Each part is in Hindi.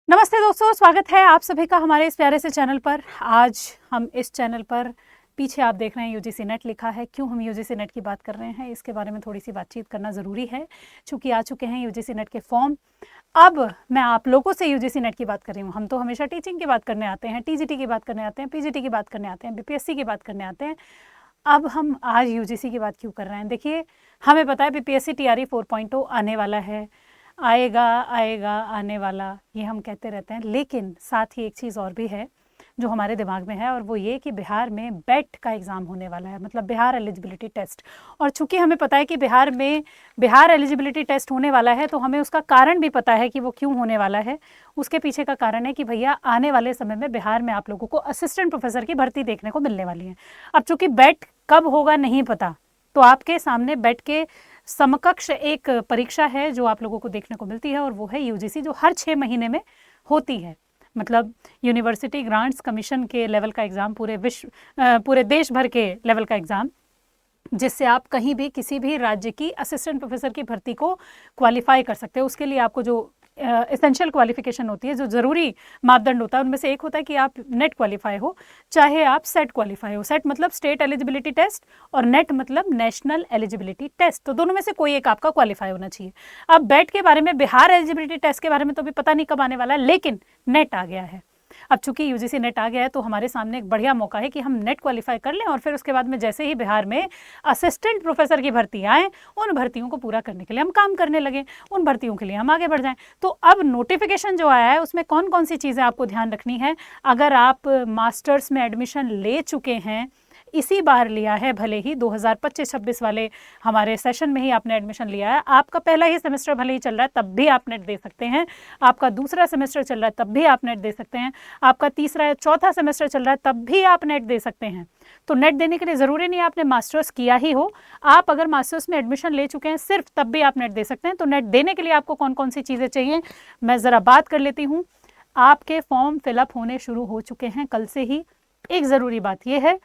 नमस्ते दोस्तों, स्वागत है आप सभी का हमारे इस प्यारे से चैनल पर। आज हम इस चैनल पर पीछे आप देख रहे हैं यूजीसी नेट लिखा है। क्यों हम यूजीसी नेट की बात कर रहे हैं, इसके बारे में थोड़ी सी बातचीत करना ज़रूरी है, क्योंकि आ चुके हैं यूजीसी नेट के फॉर्म। अब मैं आप लोगों से यूजीसी नेट की बात कर रही हूँ। हम तो हमेशा टीचिंग की बात करने आते हैं, टीजीटी की बात करने आते हैं, पीजीटी की बात करने आते हैं, बीपीएससी की बात करने आते हैं। अब हम आज यूजीसी की बात क्यों कर रहे हैं? देखिए, हमें पता है बीपीएससी टीआरई 4.0 आने वाला है, आएगा आएगा आने वाला, ये हम कहते रहते हैं। लेकिन साथ ही एक चीज़ और भी है जो हमारे दिमाग में है, और वो ये कि बिहार में बेट का एग्ज़ाम होने वाला है, मतलब बिहार एलिजिबिलिटी टेस्ट। और चूंकि हमें पता है कि बिहार में बिहार एलिजिबिलिटी टेस्ट होने वाला है, तो हमें उसका कारण भी पता है कि वो क्यों होने वाला है। उसके पीछे का कारण है कि भैया आने वाले समय में बिहार में आप लोगों को असिस्टेंट प्रोफेसर की भर्ती देखने को मिलने वाली है। अब चूंकि बेट कब होगा नहीं पता, तो आपके सामने बेट के समकक्ष एक परीक्षा है जो आप लोगों को देखने को मिलती है, और वो है यूजीसी, जो हर 6 महीने में होती है। मतलब यूनिवर्सिटी ग्रांट्स कमीशन के लेवल का एग्ज़ाम, पूरे देश भर के लेवल का एग्ज़ाम, जिससे आप कहीं भी किसी भी राज्य की असिस्टेंट प्रोफेसर की भर्ती को क्वालिफाई कर सकते हो। उसके लिए आपको जो एसेंशियल क्वालिफिकेशन होती है, जो ज़रूरी मापदंड होता है, उनमें से एक होता है कि आप नेट क्वालिफाई हो, चाहे आप सेट क्वालिफाई हो। सेट मतलब स्टेट एलिजिबिलिटी टेस्ट, और नेट मतलब नेशनल एलिजिबिलिटी टेस्ट। तो दोनों में से कोई एक आपका क्वालिफाई होना चाहिए। अब बेट के बारे में, बिहार एलिजिबिलिटी टेस्ट के बारे में तो अभी पता नहीं कब आने वाला है, लेकिन नेट आ गया है। अब चूंकि यूजीसी नेट आ गया है, तो हमारे सामने एक बढ़िया मौका है कि हम नेट क्वालिफाई कर लें, और फिर उसके बाद में जैसे ही बिहार में असिस्टेंट प्रोफेसर की भर्ती आए, उन भर्तियों को पूरा करने के लिए हम काम करने लगे, उन भर्तियों के लिए हम आगे बढ़ जाएं। तो अब नोटिफिकेशन जो आया है, उसमें कौन कौन सी चीज़ें आपको ध्यान रखनी है। अगर आप मास्टर्स में एडमिशन ले चुके हैं, इसी बार लिया है, भले ही 2025-26 वाले हमारे सेशन में ही आपने एडमिशन लिया है, आपका पहला ही सेमेस्टर भले ही चल रहा है, तब भी आप नेट दे सकते हैं। आपका दूसरा सेमेस्टर चल रहा है, तब भी आप नेट दे सकते हैं। आपका तीसरा या चौथा सेमेस्टर चल रहा है, तब भी आप नेट दे सकते हैं। तो नेट देने के लिए ज़रूरी नहीं आपने मास्टर्स किया ही हो। आप अगर मास्टर्स में एडमिशन ले चुके हैं सिर्फ, तब भी आप नेट दे सकते हैं। तो नेट देने के लिए आपको कौन कौन सी चीज़ें चाहिए, मैं ज़रा बात कर लेती हूँ। आपके फॉर्म फिलअप होने शुरू हो चुके हैं कल से ही। एक ज़रूरी बात यह है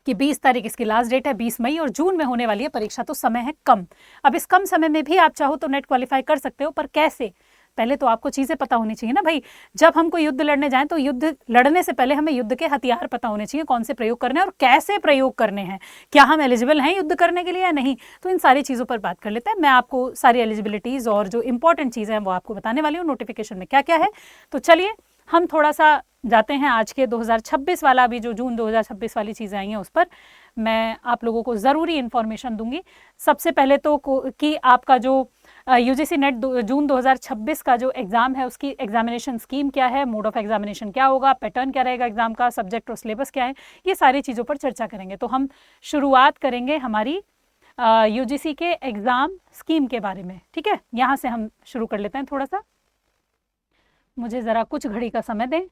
कि 20 तारीख इसकी लास्ट डेट है, 20 मई, और जून में होने वाली है परीक्षा, तो समय है कम। अब इस कम समय में भी आप चाहो तो नेट क्वालिफाई कर सकते हो, पर कैसे? पहले तो आपको चीज़ें पता होनी चाहिए ना भाई। जब हम कोई युद्ध लड़ने जाएं, तो युद्ध लड़ने से पहले हमें युद्ध के हथियार पता होने चाहिए, कौन से प्रयोग करने हैं और कैसे प्रयोग करने हैं। क्या हम एलिजिबल हैं युद्ध करने के लिए या नहीं? तो इन सारी चीज़ों पर बात कर लेते हैं। मैं आपको सारी एलिजिबिलिटीज़ और जो इंपॉर्टेंट चीज़ें हैं वो आपको बताने वाली हूँ, नोटिफिकेशन में क्या क्या है। तो चलिए हम थोड़ा सा जाते हैं आज के 2026 वाला, अभी जो जून 2026 वाली चीज़ें आई हैं उस पर मैं आप लोगों को ज़रूरी इन्फॉर्मेशन दूंगी। सबसे पहले तो कि आपका जो यूजीसी नेट जून 2026 का जो एग्ज़ाम है, उसकी एग्जामिनेशन स्कीम क्या है, मोड ऑफ एग्जामिनेशन क्या होगा, पैटर्न क्या रहेगा एग्ज़ाम का, सब्जेक्ट और सिलेबस क्या है, ये सारी चीज़ों पर चर्चा करेंगे। तो हम शुरुआत करेंगे हमारी यूजीसी के एग्ज़ाम स्कीम के बारे में। ठीक है, यहाँ से हम शुरू कर लेते हैं। थोड़ा सा मुझे ज़रा कुछ घड़ी का समय दें।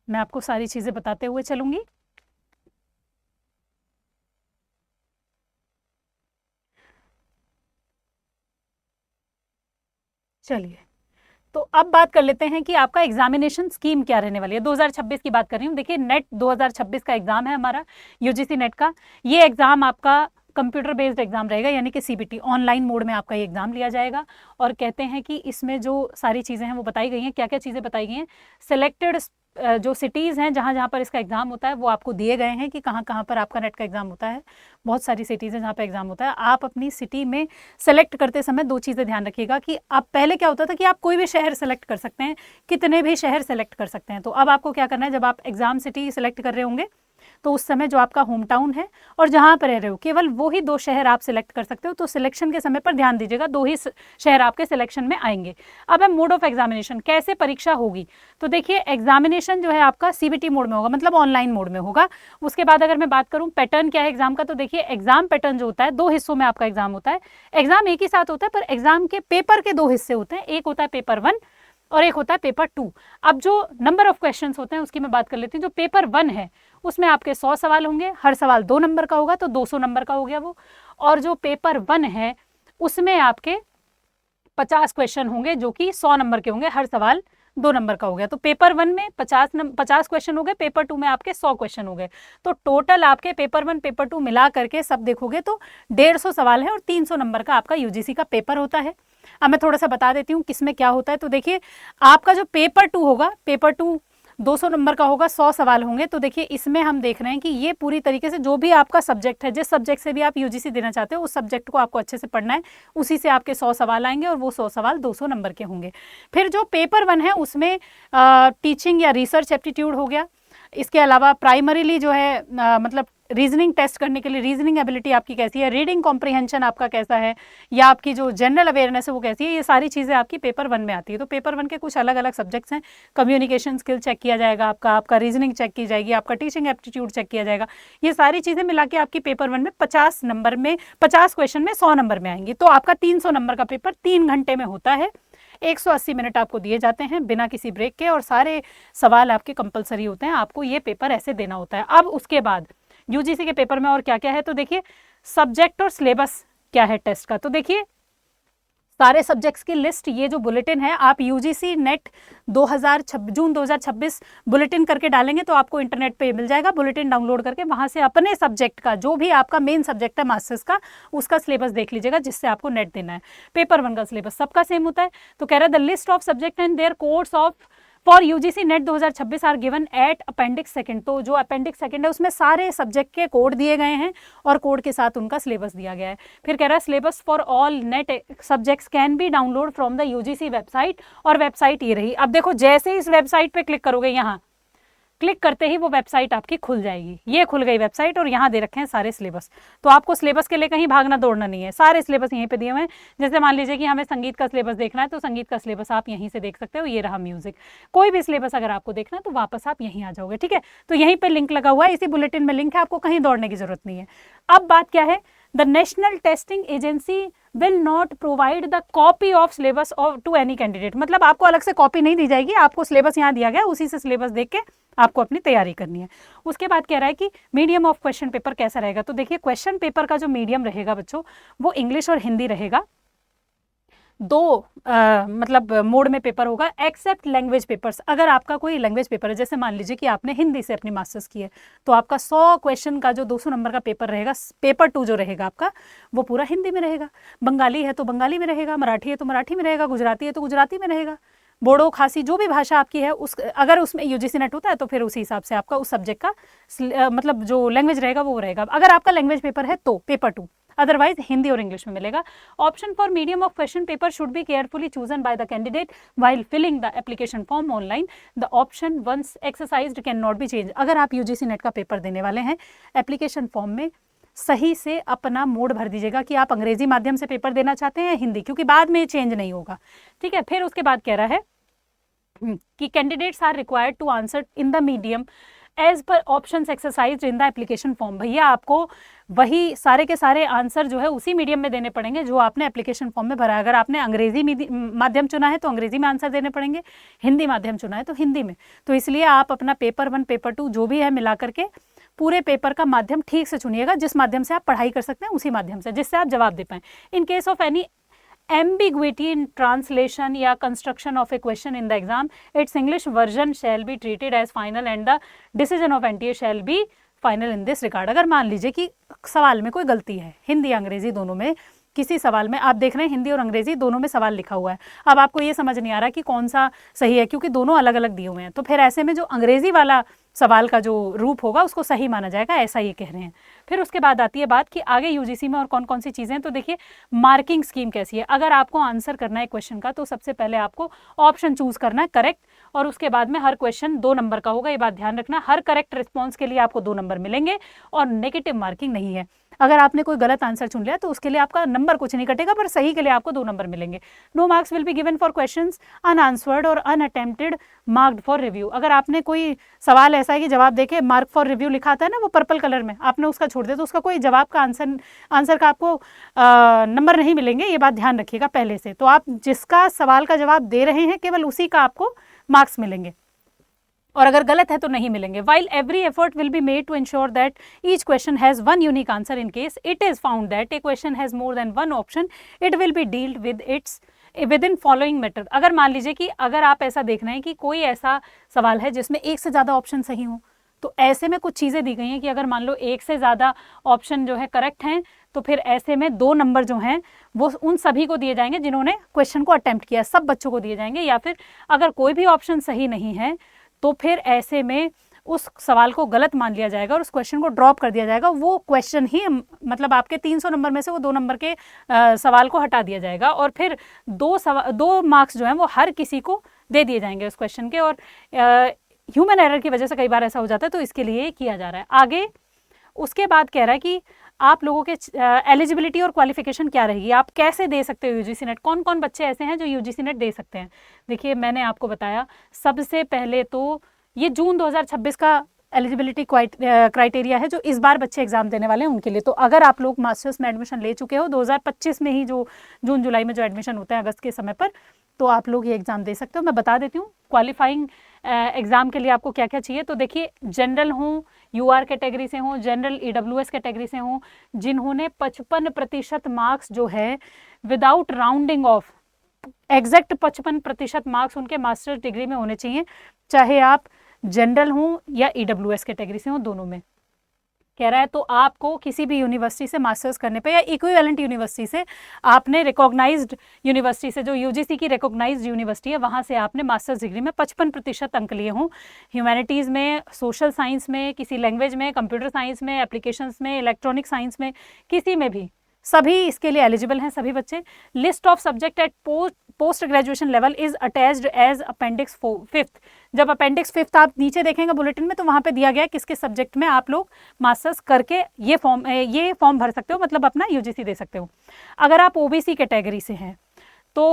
मैं आपको सारी चीज़ें बताते हुए चलूंगी। चलिए, तो अब बात कर लेते हैं कि आपका एग्जामिनेशन स्कीम क्या रहने वाली है। 2026 की बात कर रही हूँ। देखिए, नेट 2026 का एग्ज़ाम है हमारा, यूजीसी नेट का। ये एग्ज़ाम आपका कंप्यूटर बेस्ड एग्जाम रहेगा, यानी कि सीबीटी ऑनलाइन मोड में आपका ये एग्ज़ाम लिया जाएगा। और कहते हैं कि इसमें जो सारी चीज़ें हैं वो बताई गई हैं। क्या क्या चीज़ें बताई गई हैं? सिलेक्टेड जो सिटीज़ हैं जहाँ जहाँ पर इसका एग्ज़ाम होता है, वो आपको दिए गए हैं कि कहाँ कहाँ पर आपका नेट का एग्ज़ाम होता है। बहुत सारी सिटीज़ हैं जहाँ पर एग्ज़ाम होता है। आप अपनी सिटी में सेलेक्ट करते समय दो चीज़ें ध्यान रखिएगा कि आप, पहले क्या होता था कि आप कोई भी शहर सेलेक्ट कर सकते हैं, कितने भी शहर सेलेक्ट कर सकते हैं। तो अब आपको क्या करना है, जब आप एग्ज़ाम सिटी सेलेक्ट कर रहे होंगे, तो उस समय जो आपका होम टाउन है और जहाँ पर रह रहे हो, केवल वो ही 2 शहर आप सिलेक्ट कर सकते हो। तो सिलेक्शन के समय पर ध्यान दीजिएगा, 2 ही शहर आपके सिलेक्शन में आएंगे। अब है मोड ऑफ एग्जामिनेशन, कैसे परीक्षा होगी। तो देखिए, एग्जामिनेशन जो है आपका सीबीटी मोड में होगा, मतलब ऑनलाइन मोड में होगा। उसके बाद अगर मैं बात करूँ पैटर्न क्या है एग्जाम का, तो देखिए एग्जाम पैटर्न जो होता है, 2 हिस्सों में आपका एग्जाम होता है। एग्जाम एक ही साथ होता है, पर एग्जाम के पेपर के 2 हिस्से होते हैं। एक होता है पेपर 1 और एक होता है पेपर 2। अब जो नंबर ऑफ क्वेश्चंस होते हैं उसकी मैं बात कर लेती हूँ। जो पेपर 1 है उसमें आपके 100 सवाल होंगे, हर सवाल 2 नंबर का होगा, तो 200 नंबर का हो गया वो। और जो पेपर 1 है उसमें आपके 50 क्वेश्चन होंगे, जो कि 100 नंबर के होंगे, हर सवाल 2 नंबर का हो गया। तो पेपर 1 में 50 क्वेश्चन हो गए, पेपर 2 में आपके 100 क्वेश्चन हो गए। तो टोटल आपके पेपर 1 पेपर 2 मिला करके सब देखोगे तो 150 सवाल है और 300 नंबर का आपका यूजीसी का पेपर होता है। अब मैं थोड़ा सा बता देती हूँ किसमें क्या होता है। तो देखिए आपका जो पेपर 2 होगा, पेपर 2 200 नंबर का होगा, 100 सवाल होंगे। तो देखिए इसमें हम देख रहे हैं कि ये पूरी तरीके से जो भी आपका सब्जेक्ट है, जिस सब्जेक्ट से भी आप यूजीसी देना चाहते हो उस सब्जेक्ट को आपको अच्छे से पढ़ना है, उसी से आपके 100 सवाल आएंगे और वो 100 सवाल 200 नंबर के होंगे। फिर जो पेपर 1 है उसमें टीचिंग या रिसर्च एप्टीट्यूड हो गया। इसके अलावा प्राइमरीली जो है मतलब रीजनिंग टेस्ट करने के लिए रीजनिंग एबिलिटी आपकी कैसी है, रीडिंग कॉम्प्रिहेंशन आपका कैसा है, या आपकी जो जनरल अवेयरनेस है वो कैसी है, ये सारी चीज़ें आपकी पेपर 1 में आती है। तो पेपर 1 के कुछ अलग अलग सब्जेक्ट्स हैं। कम्युनिकेशन स्किल चेक किया जाएगा आपका रीजनिंग चेक की जाएगी, आपका टीचिंग एप्टीट्यूड चेक किया जाएगा। ये सारी चीज़ें मिला के आपकी पेपर 1 में 50 नंबर में 50 क्वेश्चन में 100 नंबर में आएंगी। तो आपका 300 नंबर का पेपर 3 घंटे में होता है। 180 मिनट आपको दिए जाते हैं बिना किसी ब्रेक के और सारे सवाल आपके कंपलसरी होते हैं। आपको ये पेपर ऐसे देना होता है। अब उसके बाद यूजीसी के पेपर में और क्या क्या है, तो देखिए सब्जेक्ट और सिलेबस क्या है टेस्ट का। तो देखिए सारे सब्जेक्ट्स की लिस्ट, ये जो बुलेटिन है आप यूजीसी नेट जून 2026 बुलेटिन करके डालेंगे तो आपको इंटरनेट पे मिल जाएगा। बुलेटिन डाउनलोड करके वहां से अपने सब्जेक्ट का जो भी आपका मेन सब्जेक्ट है मास्टर्स का, उसका सिलेबस देख लीजिएगा जिससे आपको नेट देना है। पेपर 1 का सिलेबस सबका सेम होता है। तो कह रहा है the list of subject and their course of for UGC NET 2026 are given at appendix second. तो जो अपेंडिक्स सेकंड है उसमें सारे सब्जेक्ट के कोड दिए गए हैं और कोड के साथ उनका सिलेबस दिया गया है। फिर कह रहा है syllabus for all net subjects can be download from the UGC website, और वेबसाइट ये रही। अब देखो जैसे ही इस वेबसाइट पे क्लिक करोगे, यहाँ क्लिक करते ही वो वेबसाइट आपकी खुल जाएगी। ये खुल गई वेबसाइट और यहाँ दे रखे हैं सारे सिलेबस। तो आपको सिलेबस के लिए कहीं भागना दौड़ना नहीं है, सारे सिलेबस यहीं पे दिए हुए हैं। जैसे मान लीजिए कि हमें संगीत का सिलेबस देखना है तो संगीत का सिलेबस आप यहीं से देख सकते हो। ये रहा म्यूजिक। कोई भी सिलेबस अगर आपको देखना है तो वापस आप यहीं आ जाओगे, ठीक है। तो यहीं पर लिंक लगा हुआ है, इसी बुलेटिन में लिंक है, आपको कहीं दौड़ने की जरूरत नहीं है। अब बात क्या है, the national testing agency will not provide the copy of syllabus to any candidate। मतलब आपको अलग से कॉपी नहीं दी जाएगी, आपको सिलेबस यहाँ दिया गया, उसी से सिलेबस देख के आपको अपनी तैयारी करनी है। उसके बाद कह रहा है कि मीडियम ऑफ क्वेश्चन पेपर कैसा रहेगा। तो देखिए क्वेश्चन पेपर का जो मीडियम रहेगा बच्चों, वो इंग्लिश और हिंदी रहेगा। दो मतलब मोड में पेपर होगा, एक्सेप्ट लैंग्वेज पेपर्स। अगर आपका कोई लैंग्वेज पेपर है, जैसे मान लीजिए कि आपने हिंदी से अपनी मास्टर्स की है, तो आपका 100 क्वेश्चन का जो 200 नंबर का पेपर रहेगा, पेपर 2 जो रहेगा आपका, वो पूरा हिंदी में रहेगा। बंगाली है तो बंगाली में रहेगा, मराठी है तो मराठी में रहेगा, गुजराती है तो गुजराती में रहेगा, बोडो खासी जो भी भाषा आपकी है उस अगर उसमें यूजीसी नेट होता है तो फिर उसी हिसाब से आपका उस सब्जेक्ट का मतलब जो लैंग्वेज रहेगा वो रहेगा। अगर आपका लैंग्वेज पेपर है तो पेपर 2, अदरवाइज हिंदी और इंग्लिश में मिलेगा। Option for medium of question paper should be carefully chosen by the candidate while filling the application form online. The option once exercised can not be change. अगर आप यूजीसी नेट का पेपर देने वाले हैं, एप्लीकेशन फॉर्म में सही से अपना मोड भर दीजिएगा कि आप अंग्रेजी माध्यम से पेपर देना चाहते हैं या हिंदी, क्योंकि बाद में चेंज नहीं होगा, ठीक है। फिर उसके बाद कह रहा है कि candidates are required to answer in the medium as per options exercise in the application form. भैया आपको वही सारे के सारे आंसर जो है उसी मीडियम में देने पड़ेंगे जो आपने एप्लीकेशन फॉर्म में भरा है। अगर आपने अंग्रेजी माध्यम चुना है तो अंग्रेजी में आंसर देने पड़ेंगे, हिंदी माध्यम चुना है तो हिंदी में। तो इसलिए आप अपना पेपर 1 पेपर 2 जो भी है मिला करके पूरे पेपर का माध्यम ठीक से चुनिएगा, जिस माध्यम से आप पढ़ाई कर सकते हैं उसी माध्यम से, जिससे आप जवाब दे पाएँ। In case of any ambiguity in translation या construction of a question in the exam, its English version shall be treated as final and the decision of NTA shall be final in this regard। अगर मान लीजिए कि सवाल में कोई गलती है, हिंदी अंग्रेजी दोनों में किसी सवाल में आप देख रहे हैं हिंदी और अंग्रेजी दोनों में सवाल लिखा हुआ है, अब आपको ये समझ नहीं आ रहा कि कौन सा सही है क्योंकि दोनों अलग अलग दिए हुए हैं, तो फिर ऐसे में जो अंग्रेजी वाला सवाल का जो रूप होगा उसको सही माना जाएगा, ऐसा ये कह रहे हैं। फिर उसके बाद आती है बात कि आगे यूजीसी में और कौन कौन सी चीज़ें। तो देखिए मार्किंग स्कीम कैसी है। अगर आपको आंसर करना है क्वेश्चन का तो सबसे पहले आपको ऑप्शन चूज करना है करेक्ट, और उसके बाद में हर क्वेश्चन 2 नंबर का होगा। ये बात ध्यान रखना, हर करेक्ट रिस्पॉन्स के लिए आपको 2 नंबर मिलेंगे और नेगेटिव मार्किंग नहीं है। अगर आपने कोई गलत आंसर चुन लिया तो उसके लिए आपका नंबर कुछ नहीं कटेगा, पर सही के लिए आपको 2 नंबर मिलेंगे। No marks will be given for questions unanswered और अनअटेम्प्टेड मार्क्ड फॉर रिव्यू। अगर आपने कोई सवाल ऐसा है कि जवाब देके मार्क फॉर रिव्यू लिखा आता है ना, वो पर्पल कलर में, आपने उसका छोड़ दिया तो उसका कोई जवाब का आंसर का आपको नंबर नहीं मिलेंगे, ये बात ध्यान रखिएगा पहले से। तो आप जिसका सवाल का जवाब दे रहे हैं केवल उसी का आपको मार्क्स मिलेंगे, और अगर गलत है तो नहीं मिलेंगे। While every effort will be made to ensure that each question has one unique answer, in case it is found that a question has more than one option, it will be dealt with with in following method. अगर मान लीजिए कि अगर आप ऐसा देख रहे हैं कि कोई ऐसा सवाल है जिसमें एक से ज़्यादा ऑप्शन सही हो, तो ऐसे में कुछ चीज़ें दी गई हैं कि अगर मान लो एक से ज़्यादा ऑप्शन जो है करेक्ट हैं, तो फिर ऐसे में 2 नंबर जो हैं वो उन सभी को दिए जाएंगे जिन्होंने क्वेश्चन को अटेम्प्ट किया, सब बच्चों को दिए जाएंगे। या फिर अगर कोई भी ऑप्शन सही नहीं है तो फिर ऐसे में उस सवाल को गलत मान लिया जाएगा और उस क्वेश्चन को ड्रॉप कर दिया जाएगा। वो क्वेश्चन ही मतलब आपके 300 नंबर में से वो 2 नंबर के सवाल को हटा दिया जाएगा और फिर 2 मार्क्स जो हैं वो हर किसी को दे दिए जाएंगे उस क्वेश्चन के। और ह्यूमन एरर की वजह से कई बार ऐसा हो जाता है, तो इसके लिए किया जा रहा है। आगे उसके बाद कह रहा है कि आप लोगों के एलिजिबिलिटी और क्वालिफिकेशन क्या रहेगी, आप कैसे दे सकते हो यूजीसी नेट, कौन कौन बच्चे ऐसे हैं जो यूजीसी नेट दे सकते हैं। देखिए मैंने आपको बताया, सबसे पहले तो ये जून 2026 का एलिजिबिलिटी क्राइटेरिया है जो इस बार बच्चे एग्जाम देने वाले हैं उनके लिए। तो अगर आप लोग मास्टर्स में एडमिशन ले चुके हो 2025 में ही, जो जून जुलाई में जो एडमिशन होता है अगस्त के समय पर, तो आप लोग ये एग्ज़ाम दे सकते हो। मैं बता देती हूँ क्वालिफाइंग एग्ज़ाम के लिए आपको क्या क्या चाहिए। तो देखिए, जनरल हों, यूआर कैटेगरी से हों, जनरल ईडब्ल्यूएस कैटेगरी से हों, जिन्होंने 55% मार्क्स जो है without rounding off, exact 55% marks उनके मास्टर्स डिग्री में होने चाहिए, चाहे आप जनरल हों या ईडब्ल्यूएस कैटेगरी से हों, दोनों में कह रहा है। तो आपको किसी भी यूनिवर्सिटी से मास्टर्स करने पे या इक्विवेलेंट यूनिवर्सिटी से, आपने रिकॉग्नाइज्ड यूनिवर्सिटी से, जो यूजीसी की रिकॉग्नाइज्ड यूनिवर्सिटी है, वहाँ से आपने मास्टर्स डिग्री में 55% अंक लिए हों, ह्यूमैनिटीज़ में, सोशल साइंस में, किसी लैंग्वेज में, कंप्यूटर साइंस में, एप्लीकेशंस में, इलेक्ट्रॉनिक साइंस में, किसी में भी, सभी इसके लिए एलिजिबल हैं सभी बच्चे। List of subject at post graduation level is attached as appendix 5th। जब अपेंडिक्स 5th आप नीचे देखेंगे बुलेटिन में, तो वहाँ पे दिया गया किस किस सब्जेक्ट में आप लोग मास्टर्स करके ये फॉर्म भर सकते हो, मतलब अपना यूजीसी दे सकते हो। अगर आप ओबीसी कैटेगरी से हैं, तो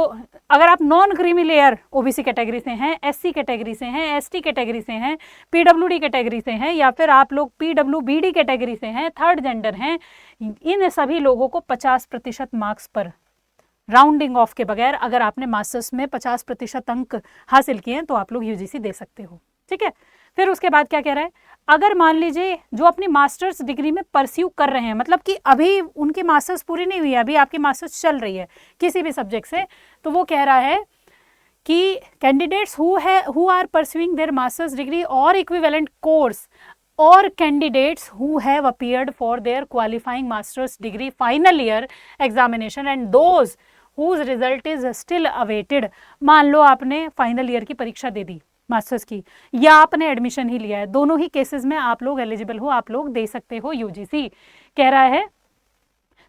अगर आप non creamy layer OBC category से हैं, एससी कैटेगरी से हैं, एसटी कैटेगरी से हैं, पीडब्ल्यूडी कैटेगरी से हैं, या फिर आप लोग पीडब्ल्यूबीडी कैटेगरी से हैं, थर्ड जेंडर हैं, इन सभी लोगों को 50% मार्क्स पर राउंडिंग ऑफ के बगैर, अगर आपने मास्टर्स में 50% अंक हासिल किए हैं, तो आप लोग यूजीसी दे सकते हो। ठीक है। फिर उसके बाद क्या कह रहा है, अगर मान लीजिए जो अपनी मास्टर्स डिग्री में परस्यू कर रहे हैं, मतलब कि अभी उनकी मास्टर्स पूरी नहीं हुई है, अभी आपकी मास्टर्स चल रही है किसी भी सब्जेक्ट से, तो वो कह रहा है कि candidates who are pursuing their master's degree और equivalent course or candidates who have appeared for their qualifying master's degree final year examination and those whose result is still awaited। मान लो आपने फाइनल ईयर की परीक्षा दे दी मास्टर्स की, या आपने एडमिशन ही लिया है, दोनों ही केसेस में आप लोग एलिजिबल हो, आप लोग दे सकते हो यूजीसी। कह रहा है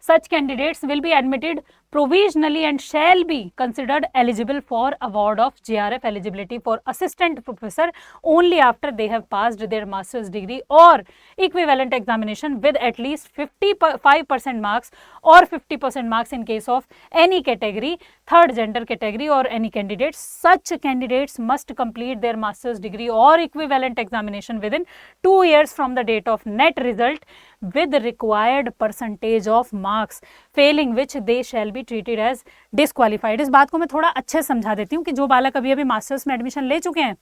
such candidates will be admitted provisionally and shall be considered eligible for award of JRF eligibility for assistant professor only after they have passed their master's degree or equivalent examination with at least 55% marks or 50% marks in case of any category, third gender category or any candidates. Such candidates must complete their master's degree or equivalent examination within 2 years from the date of net result with required percentage of marks, failing which they shall be treated as disqualified। इस बात को मैं थोड़ा अच्छे से समझा देती हूँ कि जो बालक अभी अभी मास्टर्स में एडमिशन ले चुके हैं,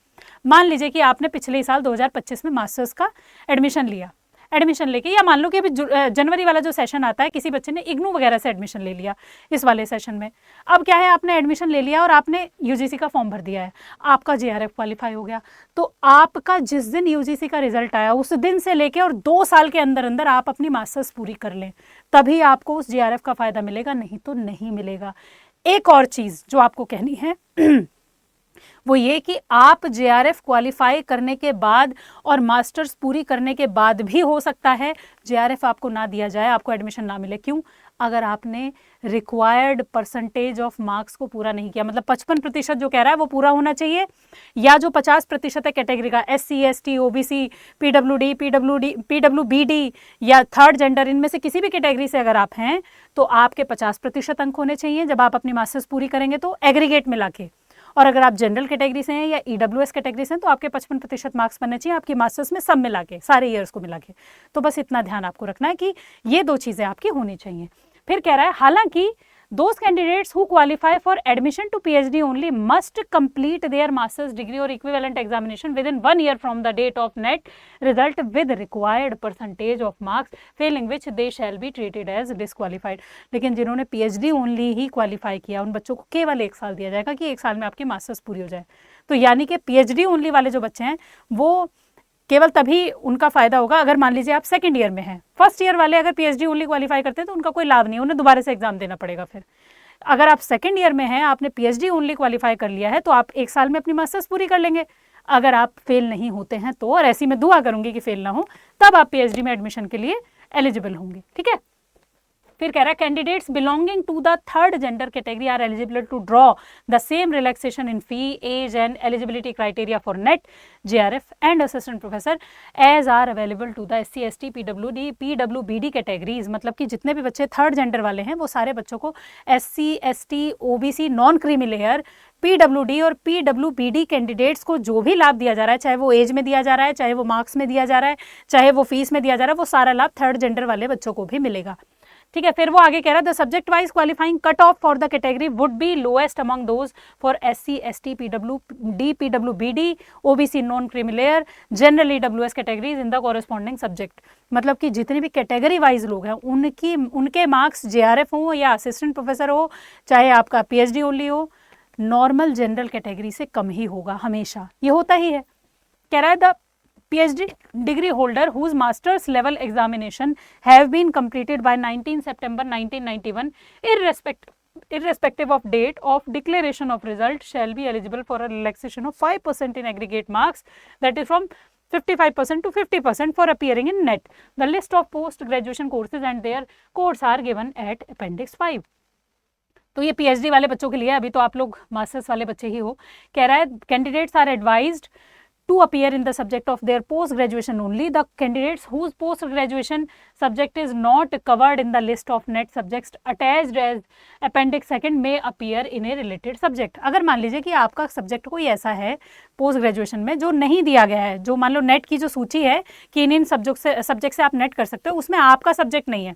मान लीजिए कि आपने पिछले साल 2025 में मास्टर्स का एडमिशन लिया, एडमिशन लेके, या मान लो कि अभी जनवरी वाला जो सेशन आता है, किसी बच्चे ने इग्नू वगैरह से एडमिशन ले लिया इस वाले सेशन में, अब क्या है, आपने एडमिशन ले लिया और आपने यूजीसी का फॉर्म भर दिया है, आपका जेआरएफ क्वालिफाई हो गया, तो आपका जिस दिन यूजीसी का रिजल्ट आया उस दिन से लेके और 2 साल के अंदर अंदर आप अपनी मास्टर्स पूरी कर लें, तभी आपको उस जेआरएफ का फायदा मिलेगा, नहीं तो नहीं मिलेगा। एक और चीज जो आपको कहनी है वो ये कि आप जेआरएफ क्वालिफाई करने के बाद और मास्टर्स पूरी करने के बाद भी हो सकता है जेआरएफ आपको ना दिया जाए, आपको एडमिशन ना मिले। क्यों? अगर आपने रिक्वायर्ड परसेंटेज ऑफ मार्क्स को पूरा नहीं किया, मतलब 55% जो कह रहा है वो पूरा होना चाहिए, या जो 50% है कैटेगरी का, एससी, एसटी, ओबीसी, पीडब्ल्यूबीडी या थर्ड जेंडर, इनमें से किसी भी कैटेगरी से अगर आप हैं तो आपके 50% अंक होने चाहिए जब आप अपनी मास्टर्स पूरी करेंगे, तो एग्रीगेट मिला के। और अगर आप जनरल कैटेगरी से हैं या ईडब्ल्यूएस कैटेगरी से हैं तो आपके 55% मार्क्स बनने चाहिए आपकी मास्टर्स में, सब मिला के, सारे ईयर्स को मिला के। तो बस इतना ध्यान आपको रखना है कि ये 2 चीज़ें आपकी होनी चाहिए। फिर कह रहा है हालांकि Those candidates who qualify for admission to PhD only must complete their master's degree or equivalent examination within 1 year from the date of net result with required percentage of marks, failing which they shall be treated as disqualified. लेकिन जिन्होंने PhD only ही क्वालिफाई किया उन बच्चों को केवल 1 साल दिया जाएगा कि 1 साल में आपकी मास्टर्स पूरी हो जाए। तो यानी कि PhD only वाले जो बच्चे हैं वो केवल तभी उनका फायदा होगा अगर मान लीजिए आप सेकंड ईयर में हैं। फर्स्ट ईयर वाले अगर PhD ओनली क्वालिफाई करते हैं तो उनका कोई लाभ नहीं है, उन्हें दोबारा से एग्जाम देना पड़ेगा। फिर अगर आप सेकंड ईयर में हैं, आपने PhD ओनली क्वालिफाई कर लिया है तो आप 1 साल में अपनी मास्टर्स पूरी कर लेंगे। अगर आप फेल नहीं होते हैं तो, और ऐसी मैं दुआ करूंगी कि फेल ना हो, तब आप PhD में एडमिशन के लिए एलिजिबल होंगे। ठीक है, फिर कह रहा है candidates belonging to the third gender category are eligible to draw the same relaxation in fee, age and eligibility criteria for NET, JRF and assistant professor as are available to the SC ST PWD categories. मतलब कि जितने भी बच्चे थर्ड जेंडर वाले हैं वो सारे बच्चों को SC ST OBC non creamy layer, PWD और PWBD कैंडिडेट्स को जो भी लाभ दिया जा रहा है, चाहे वो एज में दिया जा रहा है, चाहे वो मार्क्स में दिया जा रहा है, चाहे वो फीस में दिया जा रहा है, वो सारा लाभ थर्ड जेंडर वाले बच्चों को भी मिलेगा। ठीक है, फिर वो आगे कह रहा है the subject wise qualifying cut off for the category would be lowest among those for SC ST PWD PWBD OBC non creamy layer general EWS categories in the corresponding subject. मतलब कि जितने भी कैटेगरी वाइज लोग हैं उनके मार्क्स JRF हो या असिस्टेंट प्रोफेसर हो, चाहे आपका PhD ओनली हो, नॉर्मल जनरल कैटेगरी से कम ही होगा हमेशा, ये होता ही है। कह रहा है the PhD degree holder whose master's level examination have been completed by 19 September 1991 irrespective of date of declaration of result shall be eligible for a relaxation of 5% in aggregate marks, that is from 55% to 50% for appearing in NET. The list of post graduation courses and their codes are given at appendix 5. तो ये PhD वाले बच्चों के लिए, अभी तो आप लोग मास्टर्स वाले बच्चे ही हो। कह रहा है candidates are advised to appear in the subject of their post graduation only. The candidates whose post graduation subject is not covered in the list of net subjects attached as appendix 2 may appear in a related subject. अगर मान लीजिए कि आपका सब्जेक्ट कोई ऐसा है पोस्ट ग्रेजुएशन में जो नहीं दिया गया है, जो मान लो नेट की जो सूची है कि इन सब्जेक्ट से आप नेट कर सकते हो, उसमें आपका सब्जेक्ट नहीं है,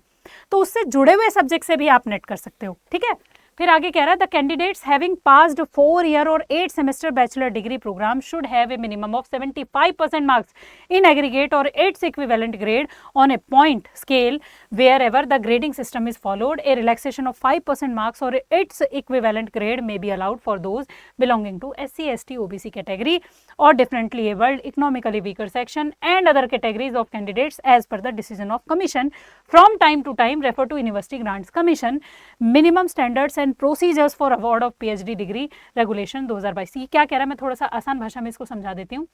तो उससे जुड़े हुए सब्जेक्ट से भी आप नेट कर सकते हो। ठीक है, फिर आगे कह रहा है the candidates having passed 4 year और 8 semester bachelor degree programme should have a minimum of 75% marks in aggregate और 8 equivalent grade on a point scale wherever the grading system is followed. A relaxation of 5% marks और 8 equivalent grade may be allowed for those belonging to SC ST OBC category और differently abled economically weaker section and other categories of candidates as per the decision of commission from time to time refer to university grants commission minimum standards and procedures for award of PhD degree regulation 2022। ये क्या कह रहा है, मैं थोड़ा सा आसान भाषा में इसको समझा देती हूँ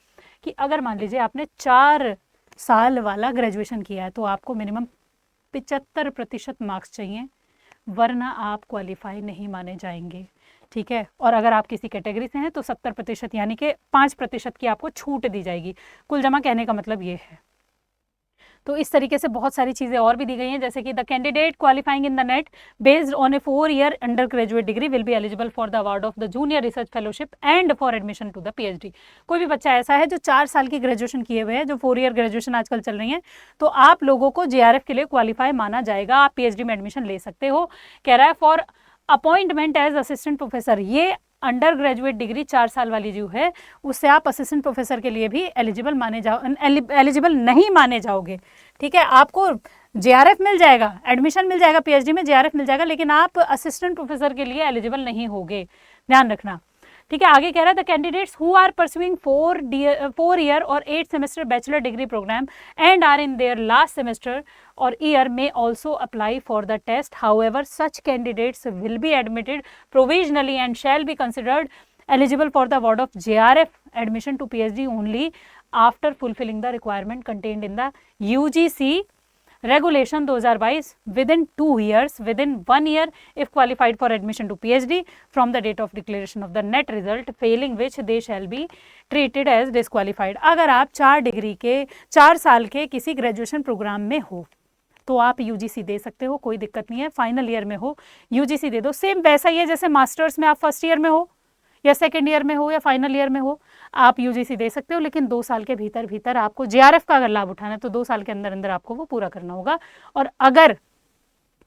कि अगर मान लीजिए आपने 4 साल वाला ग्रेजुएशन किया है तो आपको मिनिमम 75% मार्क्स चाहिए, वरना आप क्वालिफाई नहीं माने जाएंगे। ठीक है, और अगर आप किसी कैटेगरी से हैं तो 70% यानी कि 5% की आपको छूट दी जाएगी। कुल जमा कहने का मतलब ये है। तो इस तरीके से बहुत सारी चीज़ें और भी दी गई हैं, जैसे कि the candidate qualifying in the NET based on a 4 year under graduate degree will be eligible for the award of the junior research fellowship and for admission to the PhD। कोई भी बच्चा ऐसा है जो 4 साल की ग्रेजुएशन किए हुए हैं, जो 4 ईयर ग्रेजुएशन आजकल चल रही है, तो आप लोगों को JRF के लिए क्वालिफाई माना जाएगा, आप PhD में एडमिशन ले सकते हो। कह रहा है for appointment as assistant professor, ये अंडर ग्रेजुएट डिग्री 4 साल वाली जो है उससे आप असिस्टेंट प्रोफेसर के लिए भी एलिजिबल नहीं माने जाओगे। ठीक है, आपको JRF मिल जाएगा, एडमिशन मिल जाएगा, PhD में JRF मिल जाएगा, लेकिन आप असिस्टेंट प्रोफेसर के लिए एलिजिबल नहीं होगे, ध्यान रखना। ठीक है, आगे कह रहा है the candidates who are pursuing 4 year और 8 semester bachelor degree program and are in their last semester or year may also apply for the test. However, such candidates will be admitted provisionally and shall be considered eligible for the award of JRF admission to PhD only after fulfilling the requirement contained in the UGC regulation 2022 within 2 years, within 1 year if qualified for admission to PhD from the date of declaration of the net result, failing which they shall be treated as disqualified. अगर आप 4 साल के किसी ग्रेजुएशन प्रोग्राम में हो तो आप UGC दे सकते हो, कोई दिक्कत नहीं है। फाइनल ईयर में हो UGC दे दो, सेम वैसा ही है जैसे मास्टर्स में आप फर्स्ट ईयर में हो या सेकंड ईयर में हो या फाइनल ईयर में हो, आप UGC दे सकते हो, लेकिन 2 साल के भीतर आपको JRF का अगर लाभ उठाना है तो 2 साल के अंदर आपको वो पूरा करना होगा। और अगर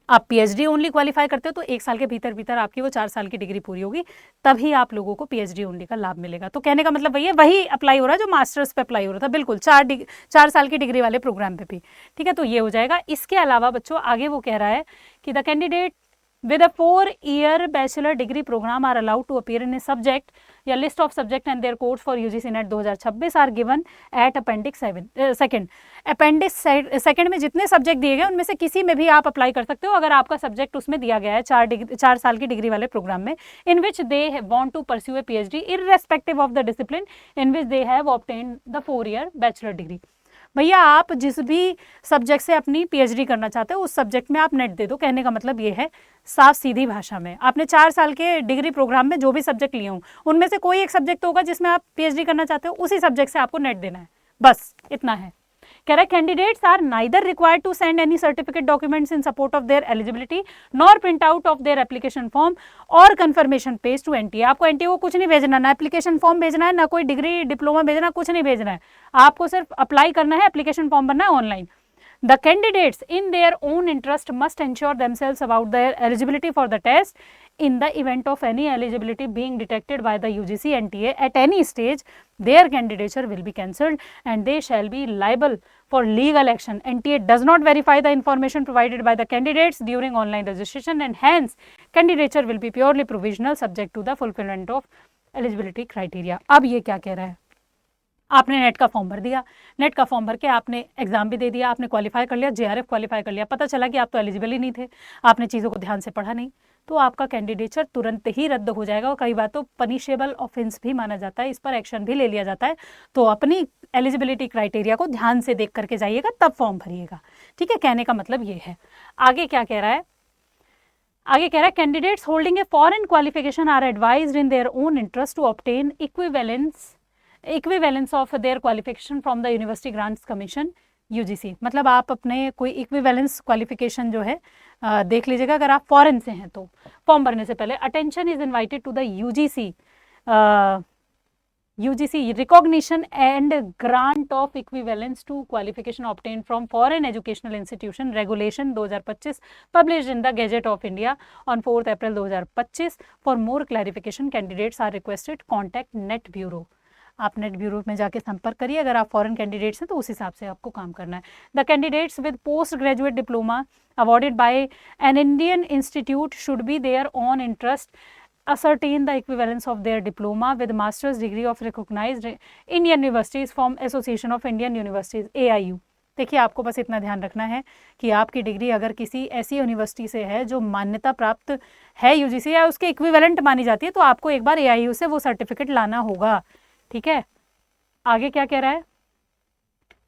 आप पीएचडी ओनली क्वालिफाई करते हो तो 1 साल के भीतर भीतर आपकी वो 4 साल की डिग्री पूरी होगी, तभी आप लोगों को पीएचडी ओनली का लाभ मिलेगा। तो कहने का मतलब वही है, वही अप्लाई हो रहा है जो मास्टर्स पे अप्लाई हो रहा था, बिल्कुल 4 साल की डिग्री वाले प्रोग्राम पे भी। ठीक है, तो ये हो जाएगा। इसके अलावा बच्चों आगे वो कह रहा है कि the candidate with a 4-year bachelor degree program are allowed to appear in a subject या list of subject and their codes for UGC NET 2026 are given at appendix 2 appendix second में जितने सब्जेक्ट दिए गए उनमें से किसी में भी आप अप्लाई कर सकते हो अगर आपका सब्जेक्ट उसमें दिया गया है 4 साल की डिग्री वाले प्रोग्राम में, in which they want to pursue a PhD irrespective of the discipline in which they have obtained the 4-year bachelor degree. भैया आप जिस भी सब्जेक्ट से अपनी पीएचडी करना चाहते हो उस सब्जेक्ट में आप नेट दे दो। कहने का मतलब ये है साफ सीधी भाषा में, आपने 4 साल के डिग्री प्रोग्राम में जो भी सब्जेक्ट लिए हों उनमें से कोई एक सब्जेक्ट होगा जिसमें आप पीएचडी करना चाहते हो, उसी सब्जेक्ट से आपको नेट देना है, बस इतना है। कह रहा है candidates are neither required to send any certificate documents in support of their eligibility nor print out of their application form और कंफर्मेशन पेज टू एनटीए। आपको एनटीए को कुछ नहीं भेजना, ना एप्लीकेशन फॉर्म भेजना है, ना कोई डिग्री डिप्लोमा भेजना, कुछ नहीं भेजना है, आपको सिर्फ अप्लाई करना है, एप्लीकेशन फॉर्म भरना है online. The candidates in their own interest must ensure themselves about their eligibility for the test. In the event of any eligibility being detected by the UGC NTA at any stage, their candidature will be cancelled and they shall be liable for legal action. NTA does not verify the information provided by the candidates during online registration and hence candidature will be purely provisional subject to the fulfillment of eligibility criteria. अब ये क्या कह रहा है, आपने नेट का फॉर्म भर दिया, नेट का फॉर्म भर के आपने एग्जाम भी दे दिया, आपने क्वालिफाई कर लिया, जेआरएफ क्वालिफाई कर लिया, पता चला कि आप तो एलिजिबल ही नहीं थे, आपने चीज़ों को ध्यान से पढ़ा नहीं, तो आपका कैंडिडेचर तुरंत ही रद्द हो जाएगा और कई बार तो पनिशेबल ऑफेंस भी माना जाता है, इस पर एक्शन भी ले लिया जाता है। तो अपनी एलिजिबिलिटी क्राइटेरिया को ध्यान से देख करके जाइएगा, तब फॉर्म भरिएगा। ठीक है, कहने का मतलब ये है। आगे क्या कह रहा है, आगे कह रहा है candidates holding a foreign qualification are advised in their own interest to obtain equivalence of their qualification from the university grants commission UGC. मतलब आप अपने कोई इक्विवेलेंस क्वालिफिकेशन जो है देख लीजिएगा अगर आप फॉरेन से हैं तो। फॉर्म भरने से पहले attention is invited to the UGC recognition and grant of equivalence to qualification obtain from foreign educational institution regulation 2025 published in the gazette of India on 4 April 2025। For more clarification candidates are requested contact NET bureau. आप नेट ब्यूरो में जाके संपर्क करिए अगर आप फॉरेन कैंडिडेट्स हैं तो उस हिसाब से आपको काम करना है। The candidates with post graduate diploma awarded by an Indian institute should be there on interest ascertain the equivalence of their diploma with master's degree of recognized Indian universities from Association of Indian Universities AIU। देखिए आपको बस इतना ध्यान रखना है कि आपकी डिग्री अगर किसी ऐसी यूनिवर्सिटी से है जो मान्यता प्राप्त है यूजीसी या उसके इक्विवेलेंट मानी जाती है तो आपको एक बार AIU से वो सर्टिफिकेट लाना होगा। ठीक है, आगे क्या कह रहा है,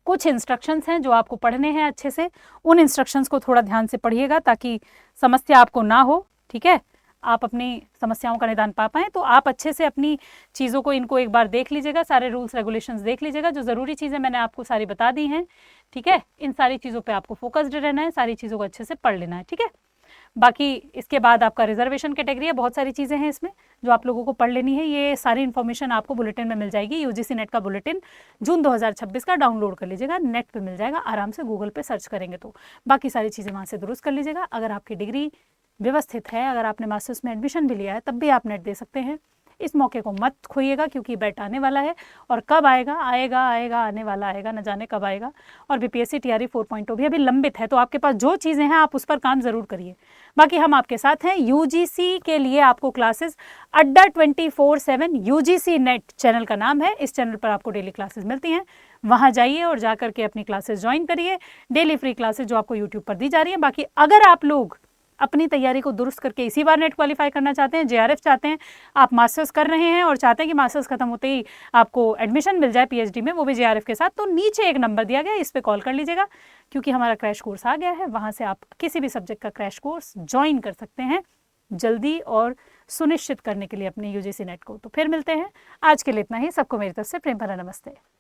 कुछ इंस्ट्रक्शंस हैं जो आपको पढ़ने हैं अच्छे से, उन इंस्ट्रक्शंस को थोड़ा ध्यान से पढ़िएगा ताकि समस्या आपको ना हो। ठीक है, आप अपनी समस्याओं का निदान पा पाएँ, तो आप अच्छे से अपनी चीज़ों को इनको एक बार देख लीजिएगा, सारे रूल्स रेगुलेशंस देख लीजिएगा, जो ज़रूरी चीज़ें मैंने आपको सारी बता दी हैं। ठीक है, इन सारी चीज़ों पे आपको फोकस्ड रहना है, सारी चीज़ों को अच्छे से पढ़ लेना है। ठीक है, बाकी इसके बाद आपका रिजर्वेशन कैटेगरी है, बहुत सारी चीज़ें हैं इसमें जो आप लोगों को पढ़ लेनी है। ये सारी इन्फॉर्मेशन आपको बुलेटिन में मिल जाएगी। यूजीसी नेट का बुलेटिन जून 2026 का डाउनलोड कर लीजिएगा, नेट पे मिल जाएगा, आराम से गूगल पे सर्च करेंगे तो बाकी सारी चीज़ें वहाँ से दुरुस्त कर लीजिएगा। अगर आपकी डिग्री व्यवस्थित है, अगर आपने मास्टर्स में एडमिशन भी लिया है तब भी आप नेट दे सकते हैं। इस मौके को मत खोइएगा क्योंकि बैट आने वाला है और कब आएगा आने वाला आएगा, न जाने कब आएगा। और बीपीएससी टीआरई 4.0 भी अभी लंबित है, तो आपके पास जो चीज़ें हैं आप उस पर काम ज़रूर करिए। बाकी हम आपके साथ हैं। यूजीसी के लिए आपको क्लासेस अड्डा 24/7 यूजीसी नेट चैनल का नाम है, इस चैनल पर आपको डेली क्लासेस मिलती हैं, वहाँ जाइए और जा करके अपनी क्लासेस ज्वाइन करिए। डेली फ्री क्लासेस जो आपको यूट्यूब पर दी जा रही है। बाकी अगर आप लोग अपनी तैयारी को दुरुस्त करके इसी बार नेट क्वालिफाई करना चाहते हैं, जेआरएफ चाहते हैं, आप मास्टर्स कर रहे हैं और चाहते हैं कि मास्टर्स खत्म होते ही आपको एडमिशन मिल जाए पीएचडी में, वो भी जेआरएफ के साथ, तो नीचे एक नंबर दिया गया है, इस पर कॉल कर लीजिएगा क्योंकि हमारा क्रैश कोर्स आ गया है। वहाँ से आप किसी भी सब्जेक्ट का क्रैश कोर्स ज्वाइन कर सकते हैं जल्दी और सुनिश्चित करने के लिए अपने यूजीसी नेट को। तो फिर मिलते हैं, आज के लिए इतना ही। सबको मेरी तरफ से प्रेम भरा नमस्ते।